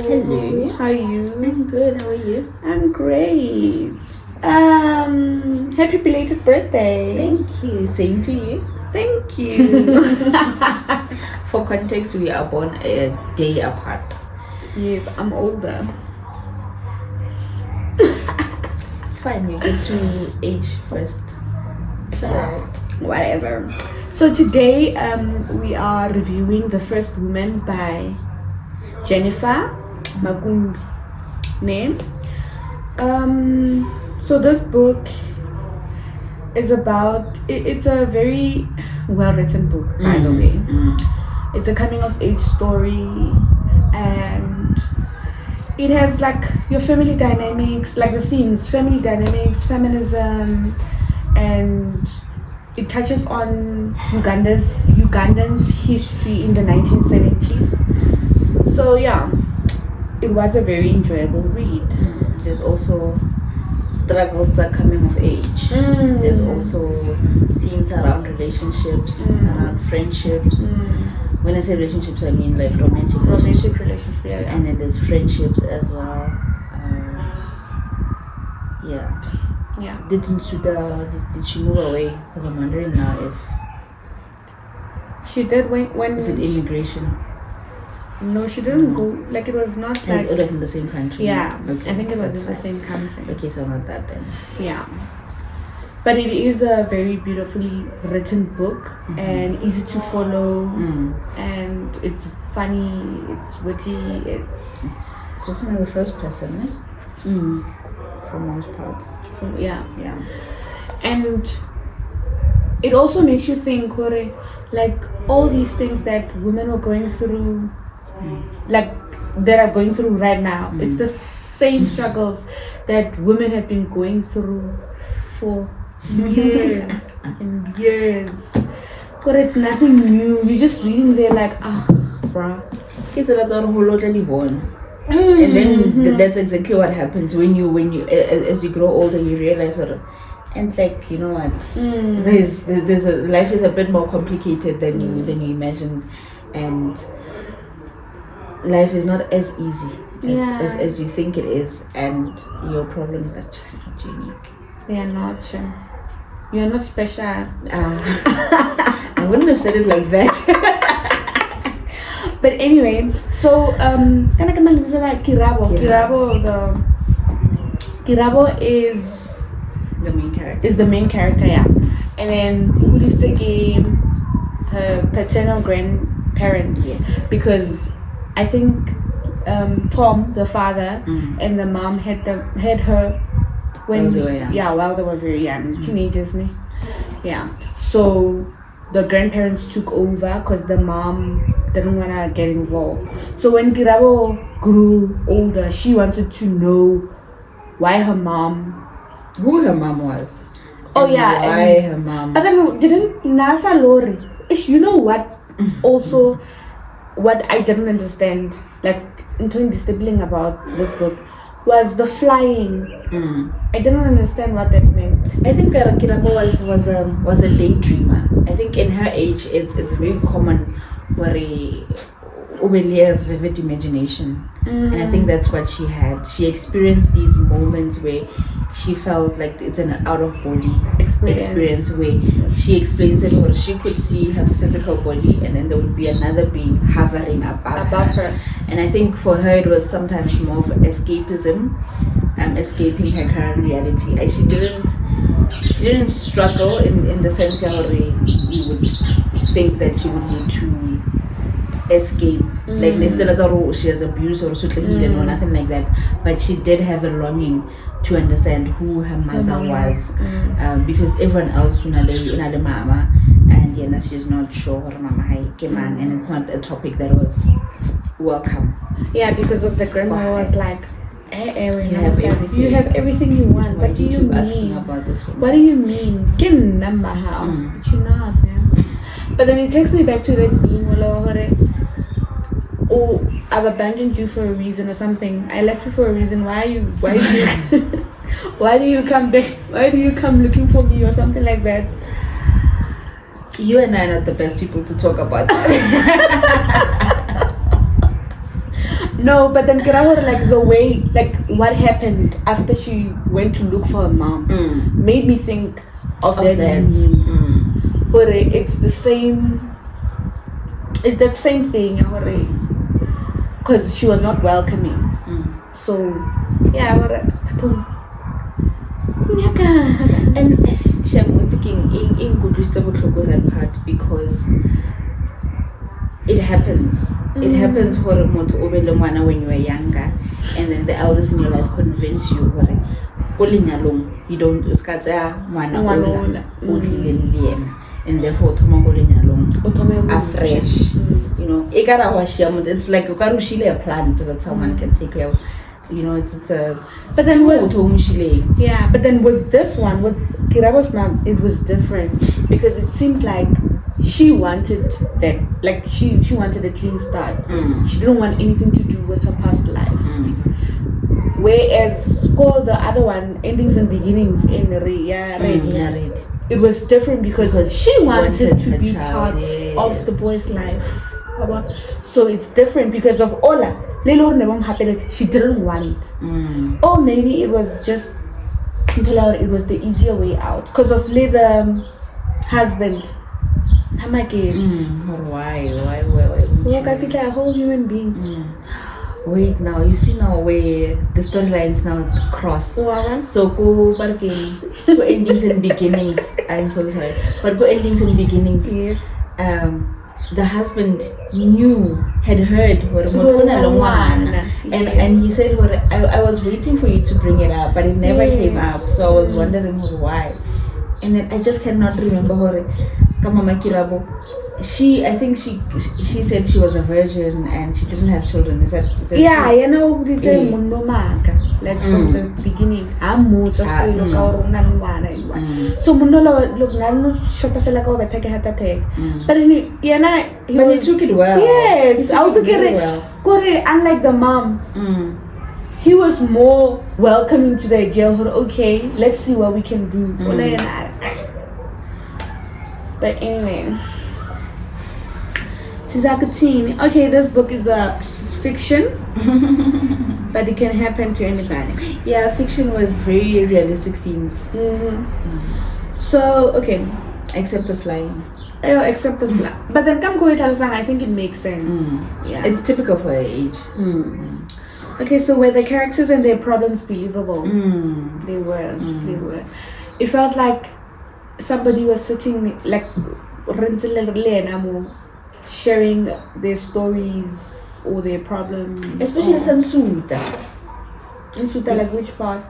Hello. How are you? I'm good. How are you? I'm great. Happy belated birthday. Thank you. Same to you. Thank you. For context, we are born a day apart. Yes, I'm older. It's fine. We get to age first. Whatever. So today, we are reviewing The First Woman by Jennifer Makumbi. Name. So this book is about. It's a very well-written book, by the way. It's a coming-of-age story, and it has like your family dynamics, like the themes: family dynamics, feminism, and it touches on Ugandan's history in the 1970s. So yeah, it was a very enjoyable read. There's also struggles that are coming of age. There's also themes around relationships, around friendships. When I say relationships, I mean like romantic relationships. Yeah. And then there's friendships as well. Yeah. Did she move away? Because I'm wondering now if She did when is it immigration? No, she didn't go. Like it was not like. It was in the same country. Yeah, Okay, I think it was that's in the fine. same country. Okay, so not that then. Yeah, but it is a very beautifully written book and easy to follow, and it's funny, it's witty, It's written in the first person, eh? For most parts. Yeah, Yeah. and it also makes you think, Kore, like all these things that women were going through, like that are going through right now. It's the same struggles that women have been going through for years and years. But it's nothing new. You're just reading there like, bruh. It's a lot of totally born. And then that's exactly what happens when you as you grow older, you realize sort of, and like, you know what, there's a life is a bit more complicated than you imagined, and life is not as easy as you think it is, and your problems are just not unique. They are not. You're not special. I wouldn't have said it like that. But anyway, so Kirabo. Kirabo is The main character. the main character, yeah. And then Udisege, her paternal grandparents, because I think Tom, the father, and the mom had her when while they were very young, teenagers, yeah. So the grandparents took over because the mom didn't want to get involved. So when Kirabo grew older, she wanted to know why her mom. Who her mom was. Oh yeah, why her mom. But then didn't Nasa Lori? You know what? Also, what I didn't understand, like in terms disabling about this book, was the flying. I didn't understand what that meant. I think Kirabo was a daydreamer. I think in her age, it's very common where a vivid imagination, and I think that's what she had. She experienced these moments where she felt like it's an out of body experience where she explains it, or she could see her physical body, and then there would be another being hovering above her. And I think for her it was sometimes more of escapism, escaping her current reality. Like she didn't struggle in the sense that you would think that she would need to escape, like she has abused or or nothing like that, but she did have a longing to understand who her mother was, because everyone else the mama, and she's not sure her mama and it's not a topic that was welcome. Yeah, because of the grandma was like, you have everything you want. Why What do you keep mean? asking about this woman? What do you mean? Get number how? But you're not, man. But then it takes me back to that meme where oh, I've abandoned you for a reason or something. I left you for a reason. Why do you why do you come back? Why do you come looking for me or something like that? You and I are not the best people to talk about that. No, but then Kirahor, like the way, like what happened after she went to look for her mom made me think of that meme. But it's the same. It's that same thing, because she was not welcoming. So, yeah, and Shamwotiking in good reasonable that part because it happens. It happens for when you are younger, and then the elders in your life convince you you don't and therefore afresh. You know, it's like a plant that someone can take care of. You know, it's but then with this one, with Kirabo's mom, it was different because it seemed like she wanted that, like she wanted a clean start. She didn't want anything to do with her past life. Whereas the other one, endings and beginnings in Red, it was different because she wanted to be part of the boy's life. So it's different because of Ola. She didn't want. Or maybe it was just it was the easier way out because of the husband. Why I feel like a whole human being. Wait now, you see now where the storylines now cross. So go endings and beginnings. I'm so sorry, but go endings and beginnings. Yes. The husband had heard and he said I was waiting for you to bring it up, but it never came up. So I was wondering why. And then I just cannot remember Mama Kirabo. I think she said she was a virgin and she didn't have children. Is that yeah, true? You know, like from the beginning. I'm moved so shot fela ka ba take heart attack. But he took it well. Yes, I took it well. Unlike the mom. He was more welcoming to the jail. Okay, let's see what we can do. But anyway, okay, this book is a fiction, but it can happen to anybody. Yeah, fiction with very realistic themes. So, okay. Except the flying. Yeah, except the flying. But then I think it makes sense. Yeah, it's typical for her age. Okay, so were the characters and their problems believable? They were. They were. It felt like somebody was sitting, like, sharing their stories or their problems. Especially Nsuta. Nsuta, like which part?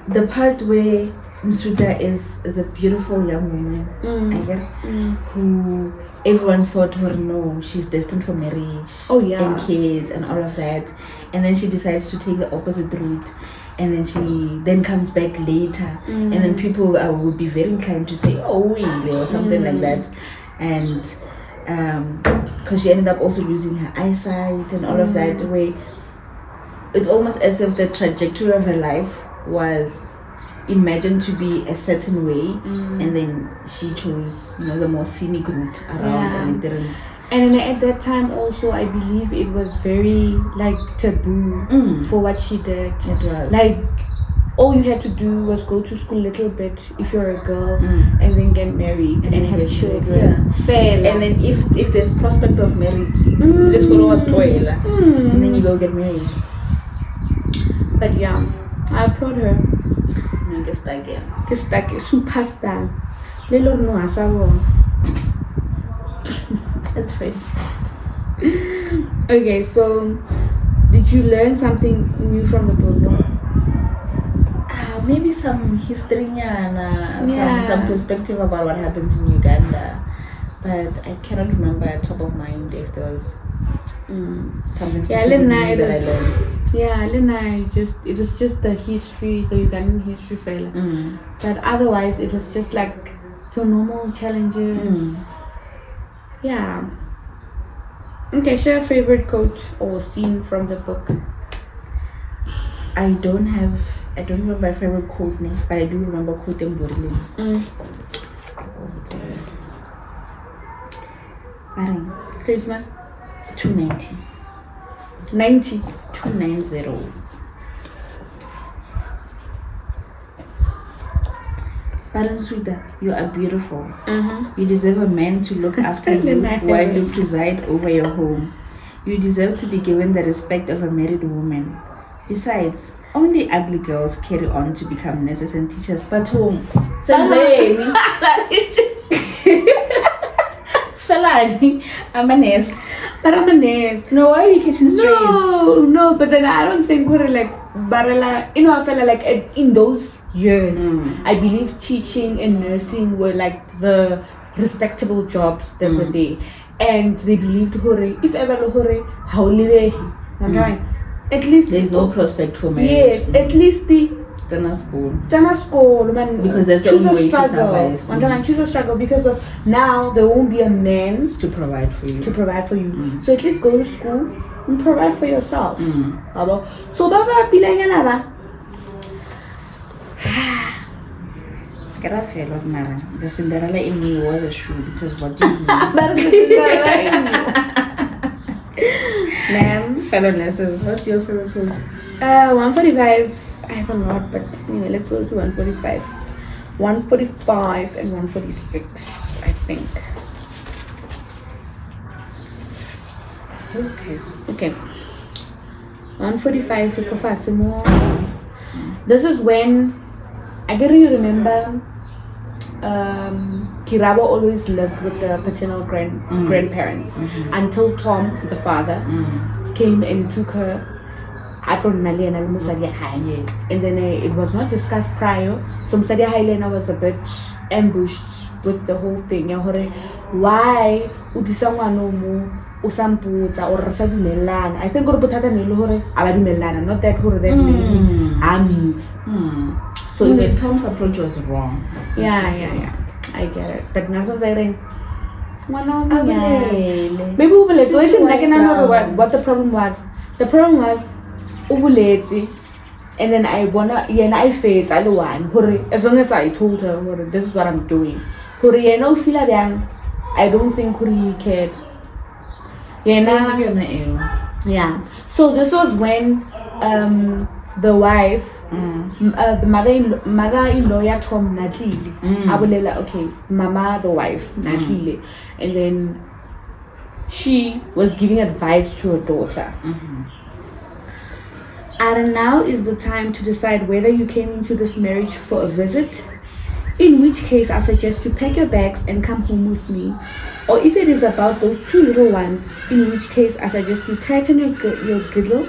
The part where Nsuta is a beautiful young woman, who everyone thought she's destined for marriage. Oh yeah. And kids and all of that. And then she decides to take the opposite route. And then she then comes back later. And then people would be very inclined to say, oh, really, or something like that. And because she ended up also losing her eyesight and all of that, way it's almost as if the trajectory of her life was imagined to be a certain way, and then she chose the more scenic route around, and it didn't. And at that time also, I believe it was very like taboo for what she did. It was like all you had to do was go to school a little bit if you're a girl, and then get married and have children. Fair. And then if there's prospect of marriage, the school was spoiled, and then you go get married. But yeah, I applaud her. No, guess that again. Superstar. Lelo no asawo. That's very sad. Okay, so did you learn something new from the book? Maybe some history and some perspective about what happens in Uganda, but I cannot remember at top of mind if there was something specific that I learned. Yeah, it was just the history, the Ugandan history fella. But otherwise, it was just like your normal challenges. Yeah. Okay, share a favorite quote or scene from the book. I don't remember my favorite quote name, but I do remember quote in Berlin. Page man? 290. 90. 290. Baron Suda, you are beautiful. You deserve a man to look after you while you preside over your home. You deserve to be given the respect of a married woman. Besides, only ugly girls carry on to become nurses and teachers. But whom? Sfelani, I'm a nurse. But I'm a nurse. No, why are you catching strays? No, but then I don't think we're like Barela, I felt like in those years, I believe teaching and nursing were like the respectable jobs that were there. And they believed if ever how at least there's no prospect for marriage. Yes, at least the school, man, because that's the only way to survive. Choose a struggle because of now there won't be a man to provide for you. So at least go to school and provide for yourself. So Baba Pilanga the Cinderella in me wore the shoe because what do you mean? Ma'am, fellow nurses, what's your favorite pose? 145. I have a lot, but anyway, let's go to 145. 145 and 146, I think. Okay. 145 This is when I get you remember Kirabo always lived with the paternal grandparents until Tom, the father, came and took her. Yes. And then it was not discussed prior. So Msadia Hailena was a bit ambushed with the whole thing. Why usampuza or sadumelana? I think abadumelana, not that that lady armies. So his Tom's approach was wrong. Yeah. I get it. But nothing's maybe we'll be like, so I think I can what the problem was. The problem was ubulezi, and then I faced as long as I told her this is what I'm doing. I don't think he cared. Yeah. So this was when the wife, the mother-in-law Tom Natili, abulela, okay, mama the wife Natili, and then she was giving advice to her daughter. And now is the time to decide whether you came into this marriage for a visit, in which case I suggest you pack your bags and come home with me, or if it is about those two little ones, in which case I suggest you tighten your girdle,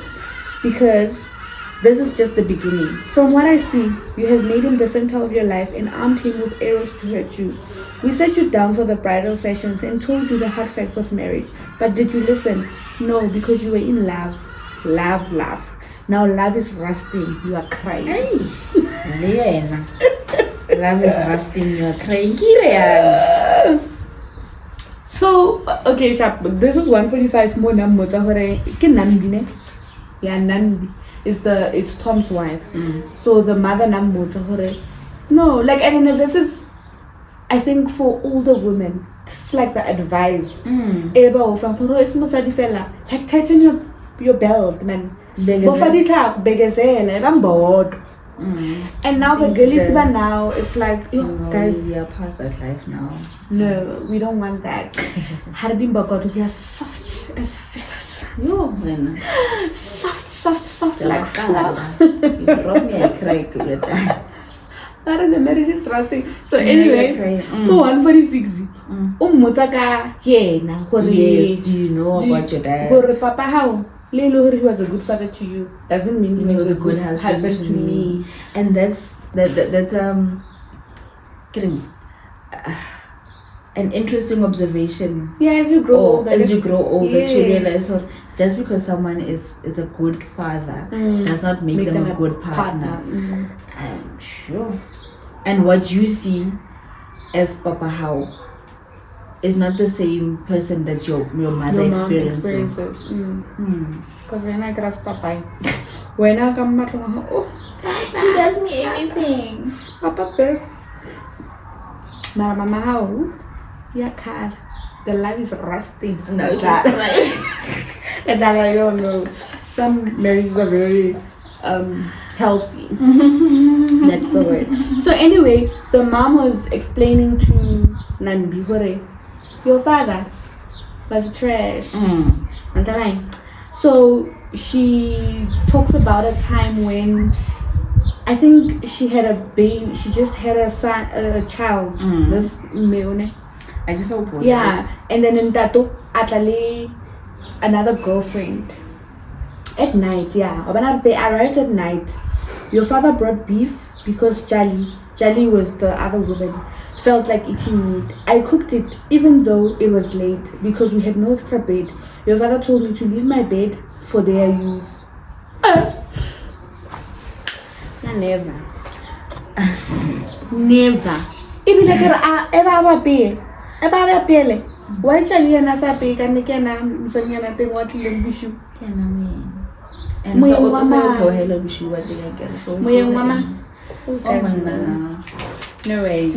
because this is just the beginning. From what I see, you have made him the center of your life and armed him with arrows to hurt you. We set you down for the bridal sessions and told you the hard facts of marriage, but did you listen? No, because you were in love. Love. Now love is rusting, you are crying. Love is rusting, you are crying. So, okay, sharp. This is 145 more Nambi. Yeah, Nambi. It's Tom's wife. So the mother Nambi. No, like I mean this is, I think, for older women. This is like the advice. Like tighten your belt, man. And now the girlies now, it's like, guys, we are past that life now. No, we don't want that. Hardimba got to be as soft as feathers. Soft like flour. You brought me a crack with that. The marriage is trusting. So anyway, 146. Yes, do you know about your dad? Papa, how? Lelo, he was a good father to you. Doesn't mean he was a good husband to me. And that's an interesting observation. Yeah, as you grow older, to realize just because someone is a good father does not make them a good partner. I'm sure. And what you see as Papa How is not the same person that your mother experiences. Because when I grasp Papa, when I come back, he does me everything. Papa best. Mama how? Yeah, card. The life is rusting. No, she's right. And I don't know. some marriages are very healthy. That's the word. So anyway, the mom was explaining to Nambi Hore, your father was trash. So she talks about a time when I think she had a baby. She just had a son, a child. This Meone. I just hope. Yeah, and then in Tato Atale, another girlfriend. At night, yeah. They arrived at night. Your father brought beef because Jali was the other woman, felt like eating meat. I cooked it even though it was late because we had no extra bed. Your father told me to leave my bed for their use. Never. Never. Even like ever pele. Why Jali and Asape can make an Sanyana thing what Limbushu? And so also hello Bushu what they get. So mama. No way.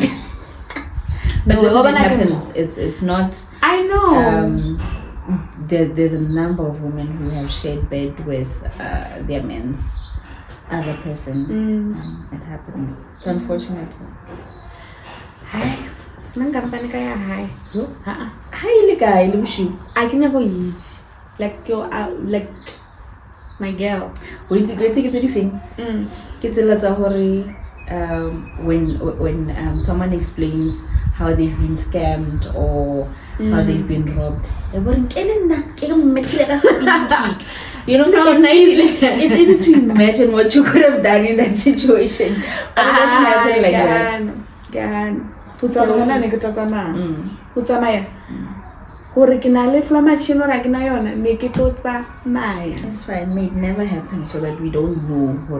But this when it happens, it's not. I know. There's a number of women who have shared bed with their men's other person. It happens. It's unfortunate. Hi. Hi. Hi, guy. I can never eat. Like your like my girl. Wait, take it to the thing. It's a lot of worry. When someone explains how they've been scammed or how they've been robbed, you know, it's easy to imagine what you could have done in that situation, but it doesn't happen like that. It's fine. May it never happen so that we don't know or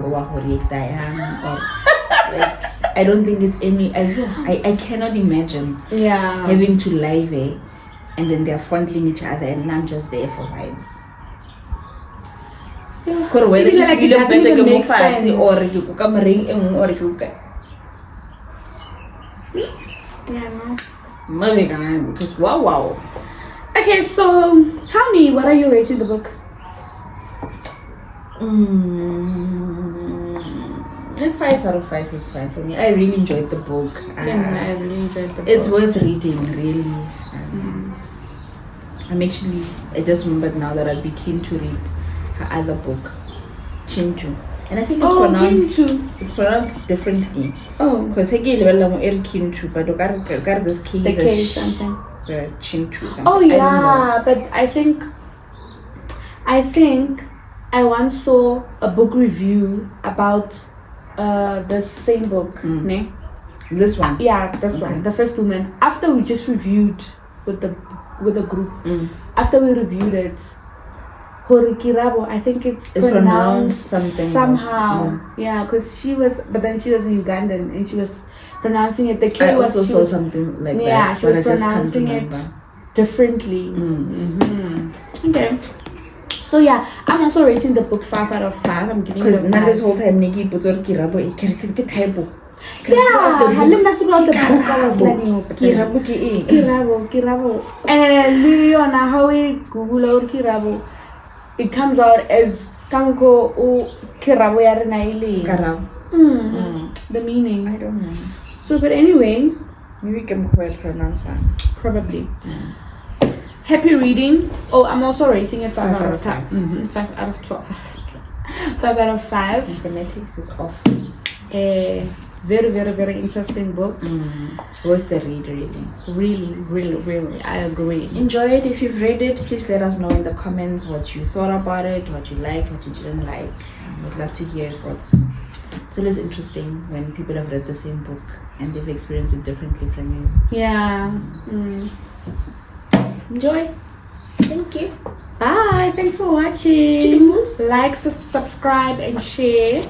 like, I don't think it's any. I cannot imagine having to lie there and then they're fondling each other and I'm just there for vibes. Whether you feel better make sense or you come ring or you moving on because wow. Okay, so tell me, what are you rating the book? A 5 out of 5 is fine for me. I really enjoyed the book. I really enjoyed the book. It's worth reading, really. I just remembered now that I'd be keen to read her other book, Chinchu. And I think it's pronounced differently. Oh, because I gave Kinchu, but this key the K is something. So Chinchu. Oh yeah, but I think I once saw a book review about the same book. Ne? This one. Yeah, this one. The First Woman. After we just reviewed with the group. After we reviewed it, Horikirabo, I think it's pronounced something somehow. Yeah, because she was in Ugandan and she was pronouncing it. The K I also saw something like that. Yeah, she was pronouncing it differently. Okay. So yeah, I'm also rating the book 5 out of 5. I'm giving it a 5. Because this whole time Nikki put on Kirabo, yeah, the book I was like, Kirabo. And Leona, how we Google out Kirabo, it comes out as Kanko o Kirabo Yaranaili. The meaning. I don't know. So, but anyway, maybe we can pronounce that. Probably. Happy reading. Oh, I'm also rating it 5 out of 5. 5 out of 12. 5 out of 5. Mathematics is off. Very, very, very interesting book. Worth the read, really. Really. I agree. Enjoy it. If you've read it, please let us know in the comments what you thought about it, what you liked, what you didn't like. We'd love to hear your thoughts. It's always interesting when people have read the same book and they've experienced it differently from you. Yeah. Enjoy. Thank you. Bye. Thanks for watching. Like, subscribe, and share.